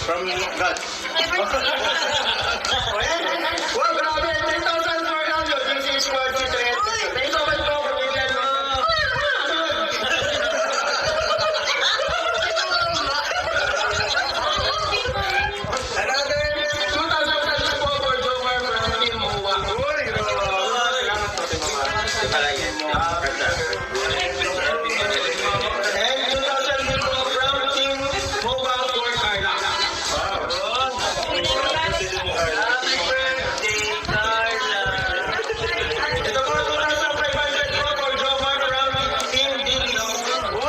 From God. Well, grabe, 10,400. This is what you said. Thank you so much po for being here. Another 2,000 pesos po for Jomar from Team Moa. Salamat po sa mga. And 2,000 din po from Team Moa for Carla. Ito po, 2,500 po for Jomar from Team Dilis. And 2,500 for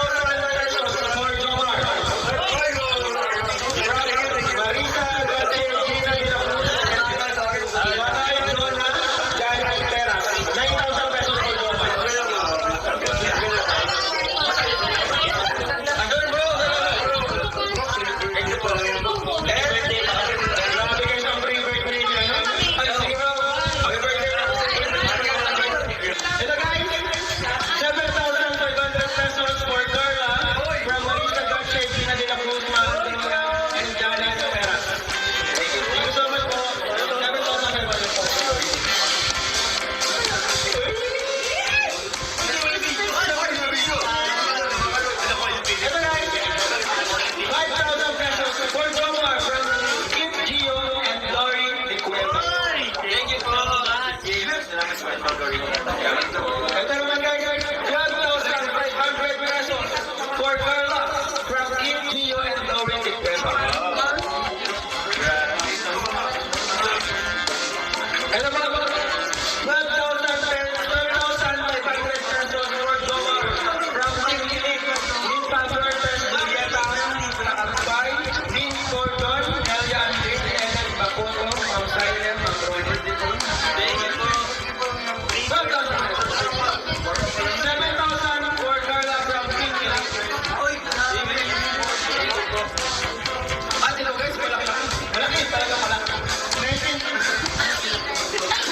Carla from Team Dilis. Ito naman guys, 12,500 pesos for Carla from Kim Gio and Lauren Ticueva. Ito mga 12,500 pesos for Jomar from Team Lilik, Lin Pasortes, Julieta, Nakakabay, Lin Gordon, Elia Andres, Ellen Bacoto, Ma'am Silent, Ma'am Roger Dito. Thank you po. 7,000 for Carla from Team Lilik. Hello guys, malaki. Malaki, talaga malaki. 19.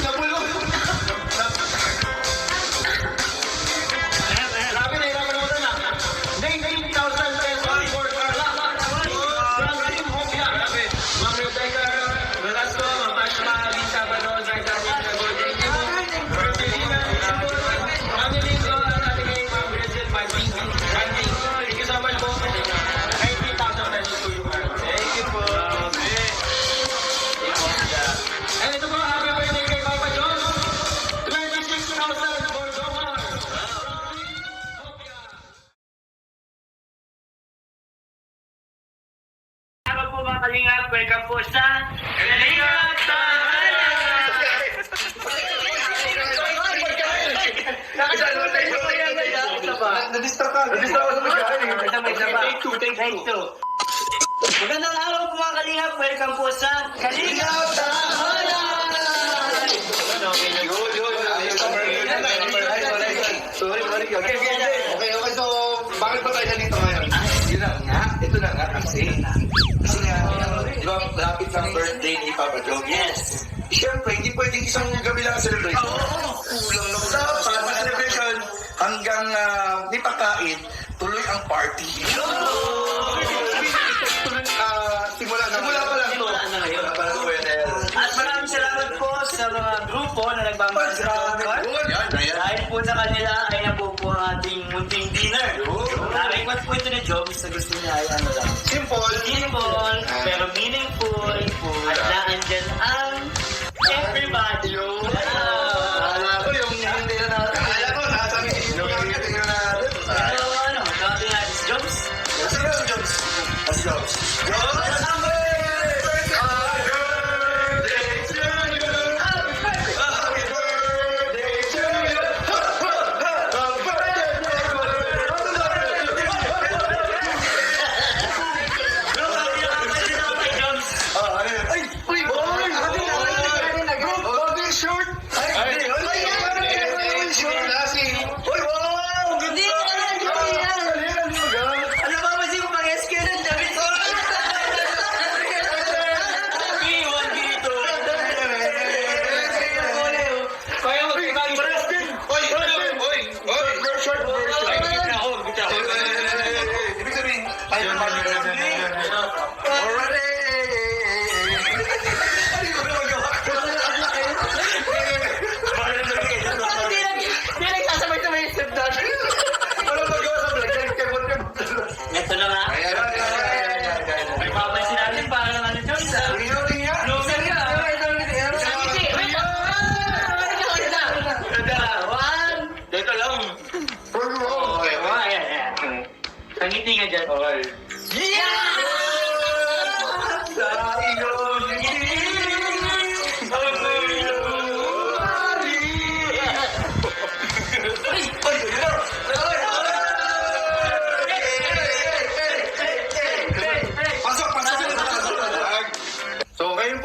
Nabulong. Grabe na, hirapan mo na. 19,000 pesos for Carla from Team Hopia. Ma'am Rebecca Velasco, Ma'am Ashma, Lisa Badon, Zaida Rita Golden, Marcelina, Ma'am Elise, Ma'am Brazil, Ma'am Randy. Thank you so much po. 19,000 pesos to you, Carla. Thank you po. And ito po, happy birthday kay Papa John. 26,000 for Jomar. Ako po mga kalingap, welcome po sa Kalingap Tahanan! Na-distract ka. Na-distract ka sa pagkain. Take two. Magandang araw po mga kalingap, welcome po sa Kalingap Tahanan! Sorry. Okay. So, bakit ba tayo nandito ngayon? Yun na nga, ito na nga kasi nga, di ba, lapit ang birthday ni Papa Joe? Yes! Siyempre, hindi pwedeng isang gabi lang ang celebration. Kulang lang sa celebration hanggang di pagkain, tuloy ang party. Simula pa lang to. Simula na ngayon. Para sa winner. At maraming salamat po sa mga grupo na nagmamagsakan. Dahil po sa kanila ay nabuo ang ating munting dinner. Na-request po ito ni Jobs na gusto niya ay ano lang. Simple. Simple, pero meaningful. At naandyan ang everybody. Akala ko yung hindi na natin. Akala ko, nasa mismo natin. Tingnan natin. Pero ano, natin natin si Jobs. Sige, Jones. As Jones. Pero kami naman din ako kay Jobs.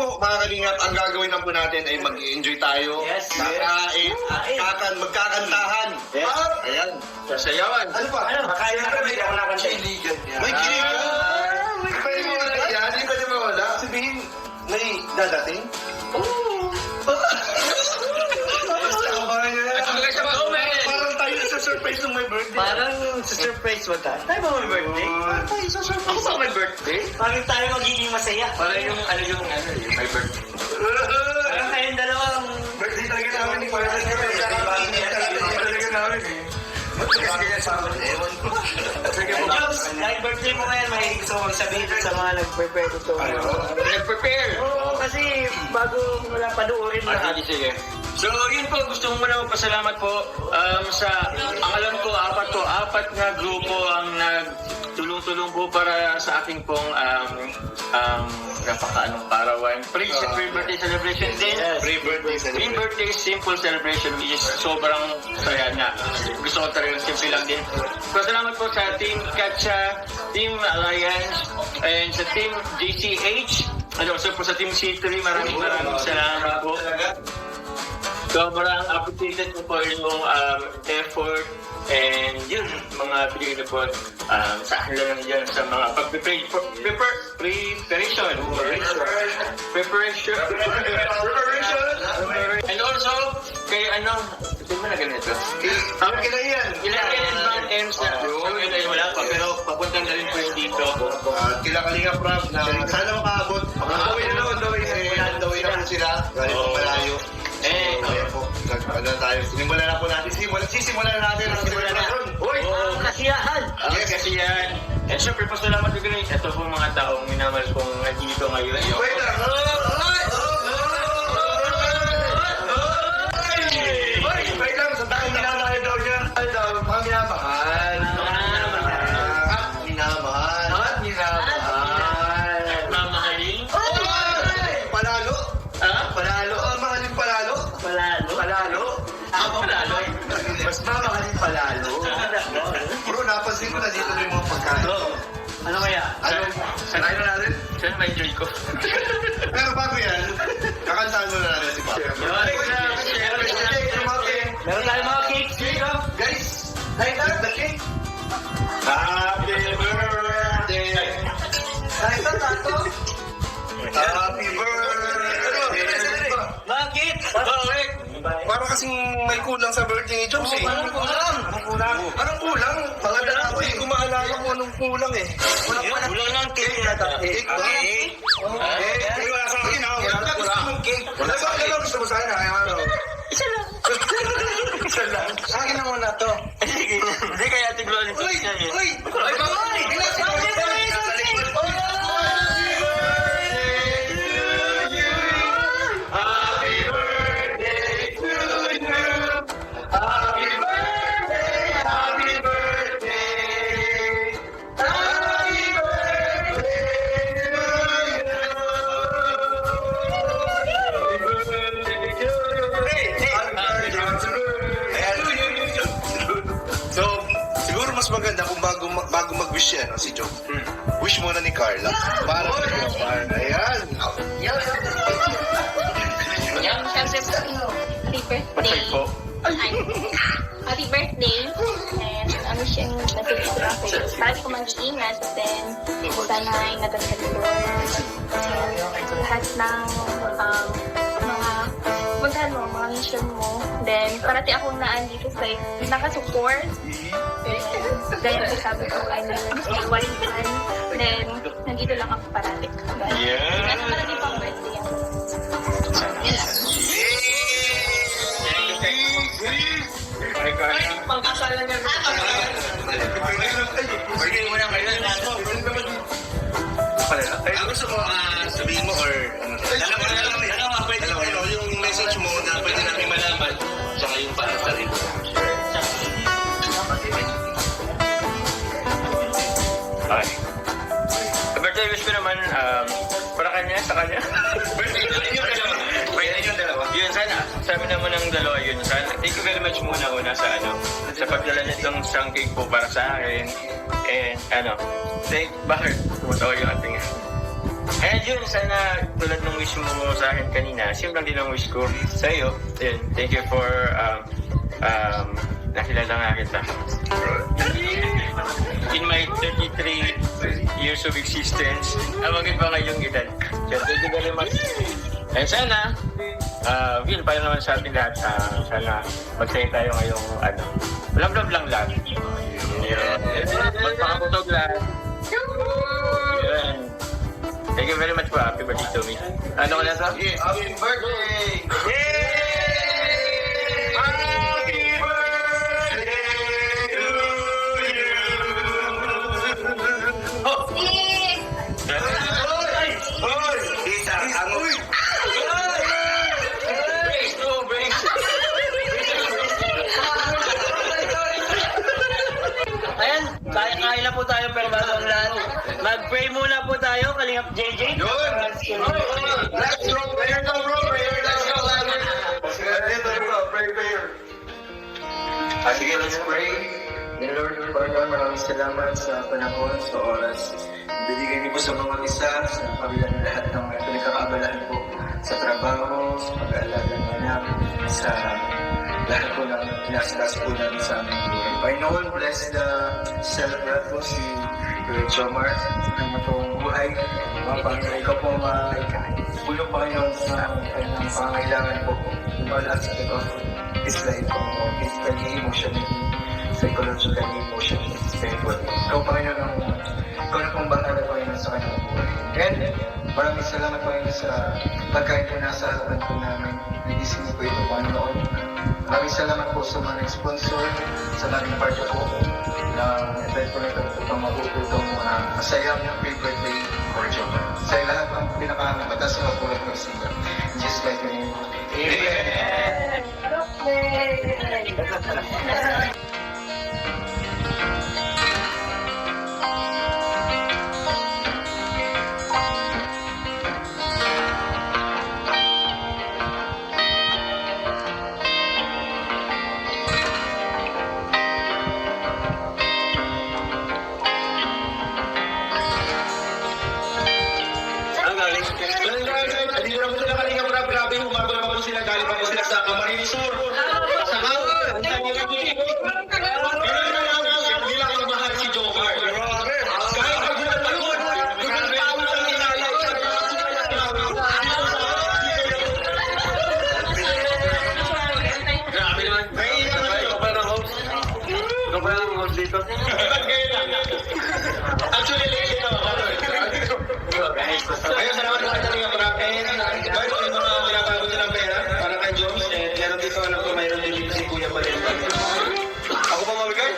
po, mga kalingap, ang gagawin lang po natin ay mag-enjoy tayo. Yes, Kakain, magkakantahan. Yes. Ayan. Sasayawan. Ano pa? Ano, makain na kami, ako nakanta. May kinigan. May Pwede mo wala yan. Hindi pwede mo wala. Sabihin, may dadating? Parang tayo sa surprise ng my birthday. Parang sa surprise mo tayo. Tayo ba may birthday? Tayo sa surprise. Ako ba may birthday? Parang tayo magiging masaya. Parang yung may birthday. Parang kayong dalawang... Birthday talaga namin ni Kuya. Talaga namin eh. Ewan ko. Jobs, dahil birthday mo ngayon, may gusto kong sabihin sa mga nag-prepare ito. Nag-prepare. Oo, kasi bago wala panuorin lahat. Sige. So, yun po, gusto ko muna magpasalamat po sa, ang alam ko, apat na grupo ang nagtulong-tulong po para sa aking pong napakaanong parawan. Pre-birthday celebration din. Pre-birthday simple celebration which is sobrang saya na. Gusto ko talagang simple lang din. Pasalamat po sa Team Katsa, Team Alliance, and sa Team JCH. And also po sa Team C3, maraming salamat po. Sobrang appreciated ko po yung effort and yun, mga pinigil po sa akin lang dyan sa mga preparation. And also, kay ito mo na ganito. Ang kailangan. Ilan bang M's na wala pa, pero papunta na rin po yung dito. Kila Kalinga Prab na sana makaabot. Makakawin na naman daw na sila. Galing po malayo. Ayan po. Ano tayo? Sinimulan na po natin. Sisimulan na natin. Uy, kasiyahan! Yes, kasiyahan. And syempre, pasalamat ko rin. Ito po mga taong minamahal kong nandito ngayon. Wait lang. Wait lang. Sa taong minamahal daw niya. Mga minamahal. Mamahaling. Palalo. Ha? Palalo. Mahalin palalo. Palalo. Palalo. Mas mamahalin palalo. Bro, napansin ko na dito na yung mga pagkain. Ano kaya? Sanayin na natin? Sana ma-enjoy ko. Pero bago yan, kakantahan mo na natin si Papa. Meron tayo mga cakes dito. Guys, light up the cake. Happy birthday. Light up tato. Happy birthday. Bakit? Parang kasing may kulang sa birthday ni Joms eh. Parang kulang. Anong kulang? Mga dala ko eh. Kung maalala ko anong kulang eh. Kulang ng cake na tayo. Cake ba? Cake. Wala sa akin ha. Wala ka gusto mong cake. Wala sa akin gusto mo sana. Isa lang. Isa lang. Sa akin na muna to. Hindi kaya tiglo ni Uy! Uy! Ay, bakit? So, siguro mas maganda kung bago mag-wish yan, si Joe. Wish muna ni Carla. Para sa iyo, Carla. Ayan. Happy Patay birthday. po. Happy birthday. And ano siyang message ko ako. Para ko mag-iingat. Then, sana ay natanda ni Lord. And lahat ng mga mission mo. Then, parati akong naandito sa nakasupport. Dahil sabi ko, I know, one man. Then, nandito lang ako parati. Yeah. Kasi marami pang birthday ako. Yun lang. Pangkasalan niya. Birthday mo na kayo. Ay, gusto mo sabihin mo or ano? Dalawa, pwede mo yung message mo na pwede namin malaman tsaka yung para sa rin. Okay. Birthday wish ko naman, para sa kanya. Birthday yung dalawa. Yun, sana. Sabi naman ng dalawa yun. Sana. Thank you very much muna sa pagdala nitong isang cake po para sa akin. And bakit? Tumatawa yung ating And yun, sana tulad ng wish mo sa akin kanina, same lang din ang wish ko sa iyo. Yun, thank you for nakilala nga kita. In my 33 years of existence, awagin pa ngayong edad. So, thank you very much. And sana, yun, para naman sa ating lahat, sana magsaya tayo ngayong, love lang lahat. Magpakabutog lahat. Yun. Thank you very much po. Happy birthday to me. Ano ka na sa? Yes, happy birthday! Yay! Happy birthday to you! Hoy! Isa, angoy! Ayan, kain na po tayo pero bago ang lahat. Mag-pray muna po tayo, Kalingap JJ. Yun! Let's go! Prayer go, bro! Prayer! Let's go! Prayer! Sige, let's pray. Dear Lord, Panginoon, maraming salamat sa panahon, sa oras. Binigay niyo po sa mga isa, sa kabila ng lahat ng pinagkakaabalahan po sa trabaho, sa pag-aalaga ng anak, sa lahat po ng pinasilas po namin sa aming buhay. Panginoon, bless the celebrant po si Jomar ng matong buhay. Mga Panginoon, ikaw po tulong Panginoon sa kanyang pangailangan po. All aspect of his life po, physically, emotionally, psychologically, emotionally, spiritually. Ikaw Panginoon, ikaw na pong bahala Panginoon sa kanyang buhay. And maraming salamat Panginoon sa pagkain po nasa harapan po namin. Nagising po ito Panginoon. Maraming salamat po sa mga sponsor, sa naging part po ng event po na ito itong mabubutong masayang happy birthday for John. Sa lahat ng pinakamatas na po ng sila. Just like me. Amen! Hindi naman sila kanina grabe, humabol pa po sila, galing pa po sila sa Camarines Sur. Sa Kawan. Hindi lang magmahal si Joker. Kahit pag pinatagod, pinatawag ang inalay. Grabe naman. Ikaw pa ng host? Ikaw pa ng host dito? Actually, late ito. Ayun, salamat sa kanya nga marami. Guys, yung mga pinapagod nilang pera para kay Jones, meron dito, alam ko, mayroon din dito si Kuya Balenta. Ako pa mabigay?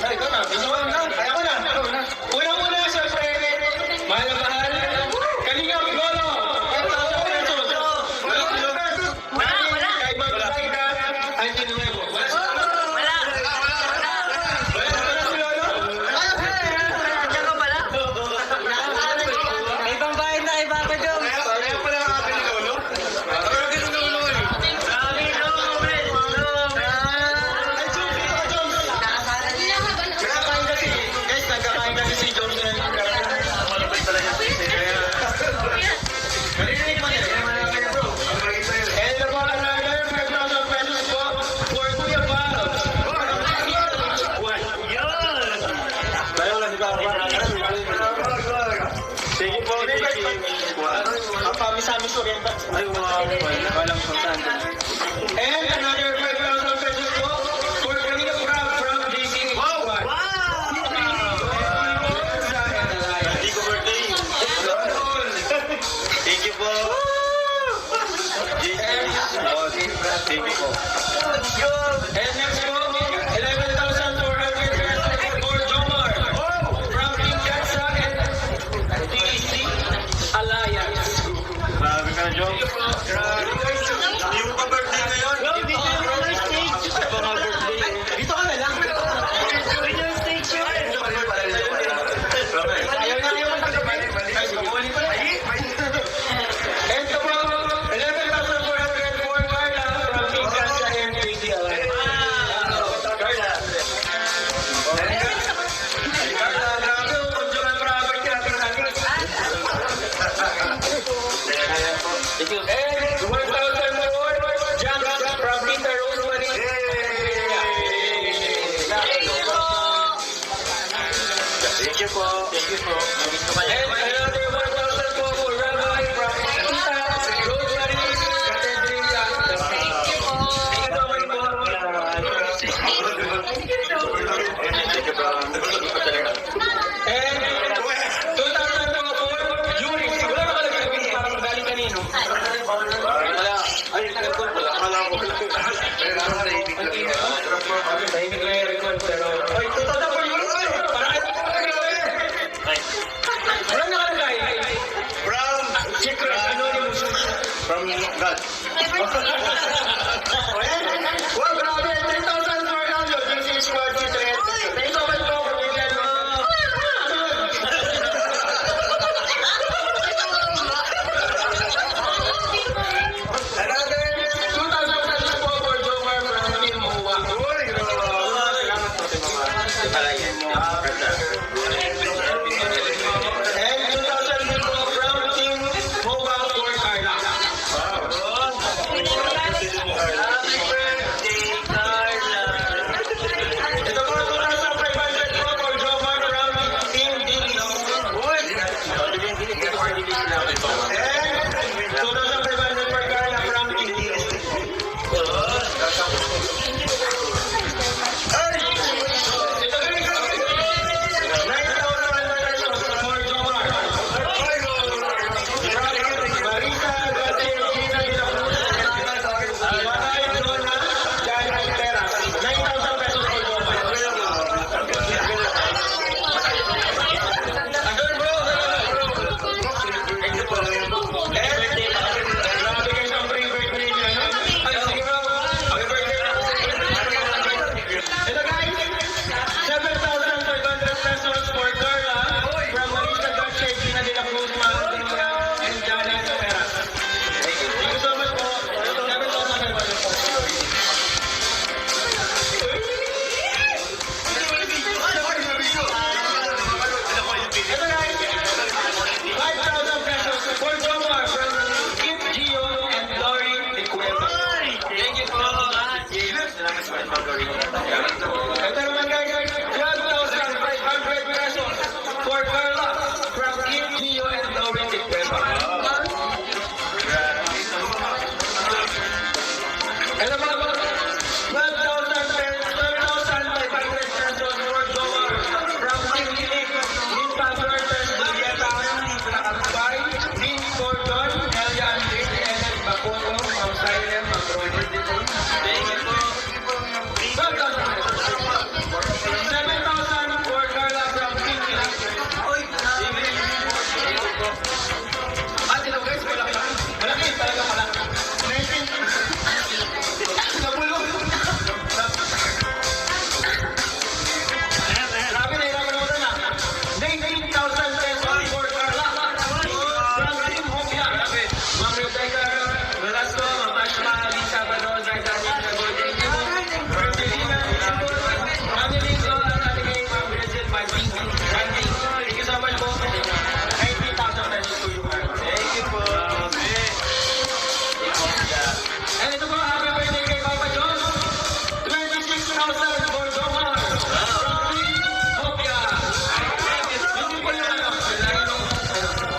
Ay, ikaw na. Bisuan na. Kaya ko na. Una-una, siyempre, mahal na mahal. Kalinga, Lolo. Wala. Kahit magbigay ka, ay tinuwebo. Wala si Lolo. Wala si Lolo. May pambayad na iba ka, Jom. Kaya pala kami ni Lolo. Pero kito Lolo eh. Grabe, Jom. Guys, nagkakain kasi si Jones na malapit talaga si Kaya, narinig mo niya. And the bottom line, 5,000 pesos po for Kuya Valves. Bayaw lang si Papa. Sige po, ang pamis-amis oriental. Ay, walang puntahan. And another 5,000 pesos po for Kanina Prab from JC. Hindi ko birthday. Thank you po. Thank you po. And next po, 11,400 pesos for Jomar from Team Katsa and TC Alliance. Grabe ka, Jom. Hindi mo pa birthday ngayon? Dito ka na birthday. Dito ka na lang. Ayaw na yung ay, kumuli pa na. And ito po, 11,400 for Carla from Team Katsa and TC Alliance. Carla. po. Thank you po. Gusto ka And niya. another 1,000 po for Rabbi from Tita Rosemary Catedrilla. Thank you so much po. And 2,000 po for Yuri. Wala na pala sabihin, parang galing kanino. Ay, wala ko. Pero narinig lang yun. Tahimik lang yung record, pero... Ay, 2,000 for Yuri. Parang ay, wala nakalagay. From Secret, anonymous. From God. Wow, grabe! 10,400! This is what you said. Thank you so much po for bigyan mo. Another 2,000 pesos po for Jomar from Team Huwa. Uy, Salamat po sa mga kalayan niyo. And 2,000 din po from Team Huwa for Carla. Happy birthday, Carla. Ito po 2,500 po for Jomar from Team Dilis. And 2,500 for Carla from Team Dilis. Ay! Ito guys! 9,000 pesos for Jomar. Marisa Garcia Gina de la Cruz. Manay Donna Jana Teras. 9,000 pesos for Jomar. Andun bro! Thank you po. Grabe kayo sa free birthday niya, no? Ay, sige bro. Happy birthday. Ito guys, 7,500 pesos for Carla from Marisa Garcia Gina de la Cruz and Jana Teras. Thank you so much po. 7,500 po. Ito guys, 5,000 pesos for Jomar from Kip Gio and Lori De Cueva. Thank you po. Salamat po. Ito naman guys, 12,500 pesos for Carla from Kip Gio and Lori De Cueva. Ito naman po, 12,500 pesos for Jomar from Team Lilik, Linta Fuertes, Julieta, Takambay, Lynn Gordon, Elia Andres, Enes Bacoto, Ma'am Silent, Ma'am Roger Dito. Thank you po. 7,000 for Carla from Team Lilik. At ito guys, malaki. Malaki talaga pala. 19. Nabulong. Grabe na hirapan mo na. 19,000 pesos for Carla. From Team Hopia. Ma'am Rebecca Velasco, Ma'am Ashma, Lisa Badon, Zaida Rita Gordillo, Virgilina, Ma'am Elise, Ma'am Abigail, Ma'am Bridget, Ma'am Pinky, Randy. Thank you so much po. 19,000 pesos to you, Carla. Thank you po. And ito po, happy birthday kay Papa John. 26,000 for Jomar. From Team Hopia. Hindi po yung ano.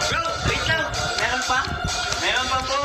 Bro, wait lang. Meron pa? Meron pa po.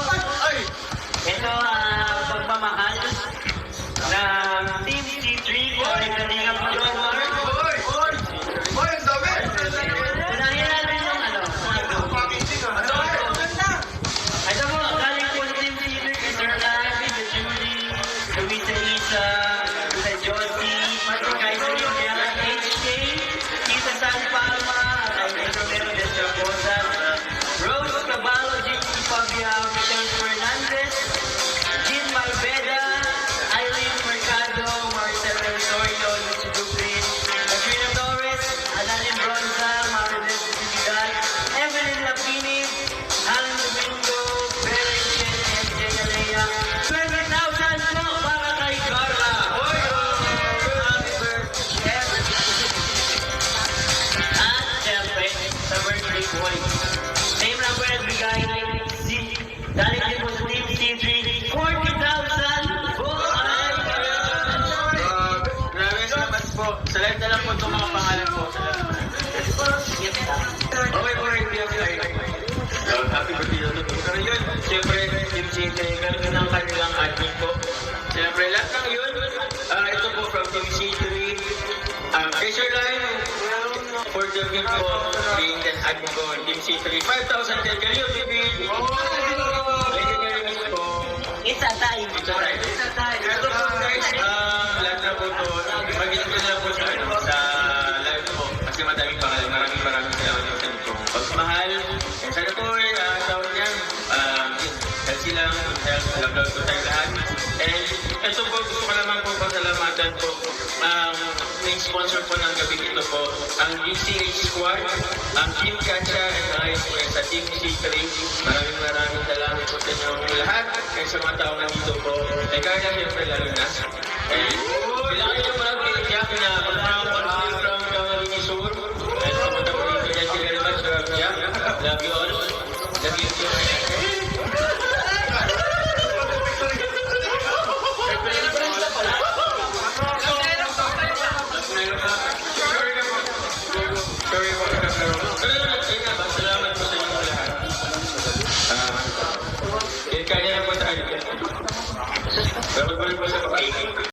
C3, meron ng kanilang admin po. Siyempre, lahat ng yun, ito po from Team C3, Fisher Line, for the bid po, being the admin po, Team C3, 5,000 din, kayo, bibig! Thank you very much po. It's a time. It's alright. Ito po guys, lahat na po to, mag-init ko na po sa live po, kasi maraming salamat sa inyo. Pagmahal, and sana po, tawag niyan, healthy lang, alam ko tayo lahat. And ito po, gusto ko naman po pasalamatan po, main sponsor po ng gabi ito po, ang UCH Squad, ang Team Katsa, and sa Team C3. Maraming salamat po sa inyong lahat, and sa mga tao nandito po. Eh, kaya siyempre lalo na. And kailangan nyo maraming iyak na from Camarines Sur. And pumunta po dito dyan, very much, love you all. Love you too.